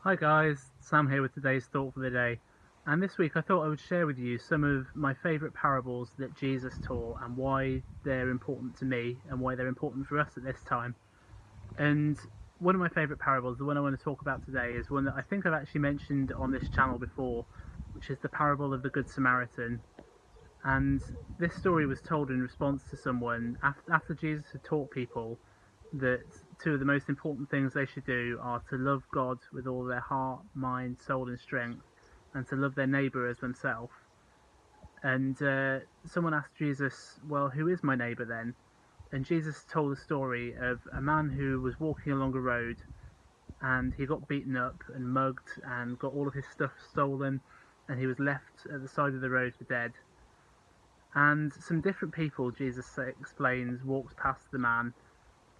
Hi guys, Sam here with today's thought for the day. And this week I thought I would share with you some of my favourite parables that Jesus taught and why they're important to me and why they're important for us at this time. And one of my favourite parables, the one I want to talk about today, is one that I think I've actually mentioned on this channel before, which is the parable of the Good Samaritan. And this story was told in response to someone after Jesus had taught people that two of the most important things they should do are to love God with all their heart, mind, soul, and strength, and to love their neighbour as themselves. And someone asked Jesus, "Well, who is my neighbour then?" And Jesus told a story of a man who was walking along a road and he got beaten up and mugged and got all of his stuff stolen, and he was left at the side of the road for dead. And some different people, Jesus explains, walked past the man,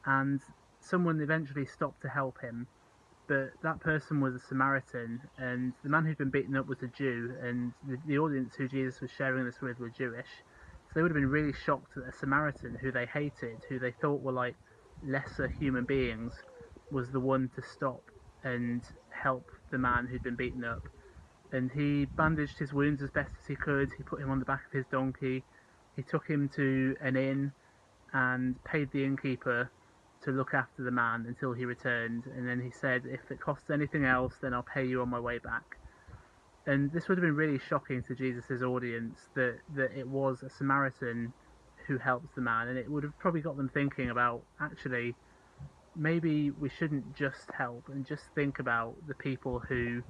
and someone eventually stopped to help him. But that person was a Samaritan, and the man who'd been beaten up was a Jew, and the audience who Jesus was sharing this with were Jewish. So they would have been really shocked that a Samaritan who they hated, who they thought were like lesser human beings, was the one to stop and help the man who'd been beaten up. And he bandaged his wounds as best as he could. He put him on the back of his donkey. He took him to an inn and paid the innkeeper to look after the man until he returned. And then he said, "If it costs anything else, then I'll pay you on my way back." And this would have been really shocking to Jesus' audience that it was a Samaritan who helped the man. And it would have probably got them thinking about, actually, maybe we shouldn't just help and just think about the people who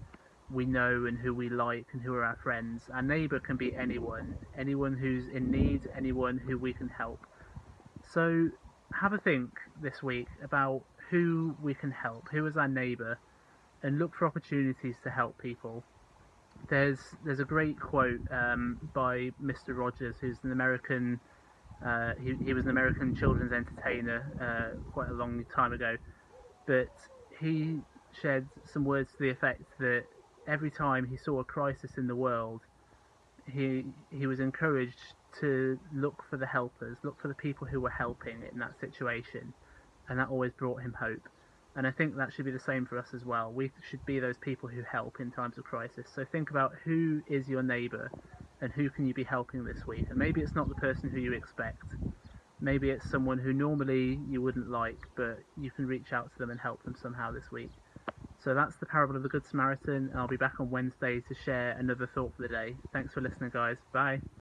we know and who we like and who are our friends. Our neighbour can be anyone who's in need, anyone who we can help. So have a think this week about who we can help, who is our neighbour, and look for opportunities to help people. There's a great quote by Mr. Rogers, who's an American. He was an American children's entertainer quite a long time ago, but he shared some words to the effect that every time he saw a crisis in the world, he was encouraged to look for the helpers, look for the people who were helping in that situation, and that always brought him hope. And I think that should be the same for us as well. We should be those people who help in times of crisis. So think about who is your neighbour and who can you be helping this week. And maybe it's not the person who you expect. Maybe it's someone who normally you wouldn't like, but you can reach out to them and help them somehow this week. So that's the parable of the Good Samaritan, and I'll be back on Wednesday to share another thought for the day. Thanks for listening, guys. Bye.